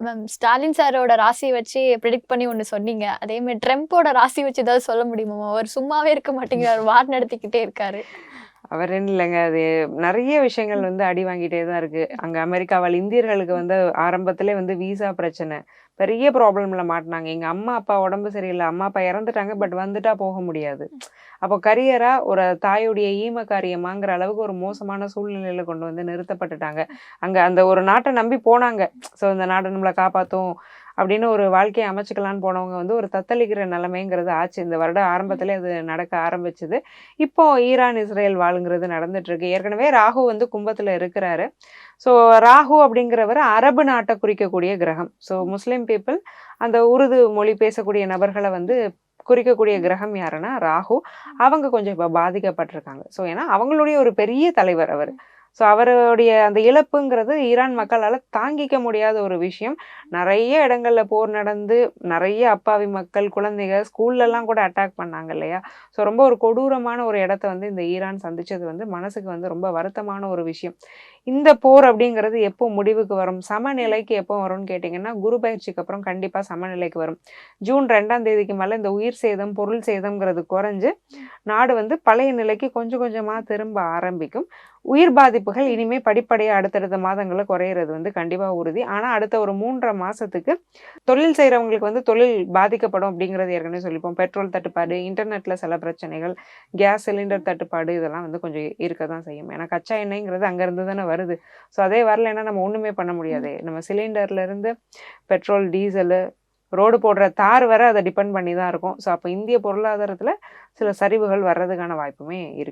Ma'am Stalin சாரோட ராசி வச்சு ப்ரிடிக்ட் பண்ணி ஒண்ணு சொன்னீங்க. அதே மாதிரி ட்ரம்போட ராசி வச்சு ஏதாவது சொல்ல முடியுமா? அவர் சும்மாவே இருக்க மாட்டேங்கிறாரு. வார் நடத்திக்கிட்டே இருக்காரு. அவருன்னு இல்லைங்க. அது நெறைய விஷயங்கள் வந்து அடி வாங்கிட்டே தான் இருக்கு. அங்க அமெரிக்காவால் இந்தியர்களுக்கு வந்து ஆரம்பத்திலே வந்து விசா பிரச்சனை. பெரிய ப்ராப்ளம்ல மாட்டுனாங்க. எங்க அம்மா, அப்பா உடம்பு சரியில்ல. அம்மா, அப்பா இறந்துட்டாங்க. பட் வந்துட்டா போக முடியாது. அப்போ கரியரா ஒரு தாயுடைய ஈம காரியமாங்கிற அளவுக்கு ஒரு மோசமான சூழ்நிலையில கொண்டு வந்து நிறுத்தப்பட்டுட்டாங்க. அங்க அந்த ஒரு நாட்ட நம்பி போனாங்க. ஸோ இந்த நாடு நம்மள காப்பாத்தும் அப்படின்னு ஒரு வாழ்க்கையை அமைச்சுக்கலான்னு போனவங்க வந்து ஒரு தத்தளிக்கிற நிலைமைங்கிறது ஆச்சு. இந்த வருடம் ஆரம்பத்திலே அது நடக்க ஆரம்பிச்சது. இப்போ ஈரான், இஸ்ரேல் வாளுங்கிறது நடந்துட்டு இருக்கு. ஏற்கனவே ராகு வந்து கும்பத்துல இருக்கிறாரு. ஸோ ராகு அப்படிங்கிறவர் அரபு நாட்டை குறிக்கக்கூடிய கிரகம். ஸோ முஸ்லீம் பீப்புள் அந்த உருது மொழி பேசக்கூடிய நபர்களை வந்து குறிக்கக்கூடிய கிரகம் யாருன்னா ராகு. அவங்க கொஞ்சம் இப்போ பாதிக்கப்பட்டிருக்காங்க. ஸோ ஏன்னா அவங்களுடைய ஒரு பெரிய தலைவர் அவர். ஸோ அவருடைய அந்த இழப்புங்கிறது ஈரான் மக்களால் தாங்கிக்க முடியாத ஒரு விஷயம். நிறைய இடங்கள்ல போர் நடந்து நிறைய அப்பாவி மக்கள், குழந்தைகள் ஸ்கூல்லலாம் கூட அட்டாக் பண்ணாங்க இல்லையா? ஸோ ரொம்ப ஒரு கொடூரமான ஒரு இடத்த வந்து இந்த ஈரான் சந்திச்சது வந்து மனசுக்கு வந்து ரொம்ப வருத்தமான ஒரு விஷயம். இந்த போர் அப்படிங்கிறது எப்போ முடிவுக்கு வரும்? சமநிலைக்கு எப்போ வரும்னு கேட்டிங்கன்னா, குரு பயிற்சிக்கு அப்புறம் கண்டிப்பாக சமநிலைக்கு வரும். ஜூன் 2ஆம் தேதிக்கு மேலே இந்த உயிர் சேதம், பொருள் சேதம்ங்கிறது குறைஞ்சு நாடு வந்து பழைய நிலைக்கு கொஞ்சம் கொஞ்சமாக திரும்ப ஆரம்பிக்கும். உயிர் பாதிப்புகள் இனிமே படிப்படியாக அடுத்தடுத்த மாதங்களில் குறையிறது வந்து கண்டிப்பாக உறுதி. ஆனால் அடுத்த ஒரு 3.5 மாதத்துக்கு தொழில் செய்கிறவங்களுக்கு வந்து தொழில் பாதிக்கப்படும் அப்படிங்கிறது ஏற்கனவே சொல்லிப்போம். பெட்ரோல் தட்டுப்பாடு, இன்டர்நெட்டில் சில பிரச்சனைகள், கேஸ் சிலிண்டர் தட்டுப்பாடு இதெல்லாம் வந்து கொஞ்சம் இருக்க தான் செய்யும். ஏன்னா கச்சா எண்ணெய்ங்கிறது அங்கேருந்து தானே வருது. ஸோ அதே வரலைன்னா நம்ம ஒன்றுமே பண்ண முடியாது. நம்ம சிலிண்டர்லேருந்து பெட்ரோல், டீசலு, ரோடு போடுற தார் வர அதை டிபெண்ட் பண்ணி தான் இருக்கும். ஸோ அப்போ இந்திய பொருளாதாரத்தில் சில சரிவுகள் வர்றதுக்கான வாய்ப்புமே இருக்கு.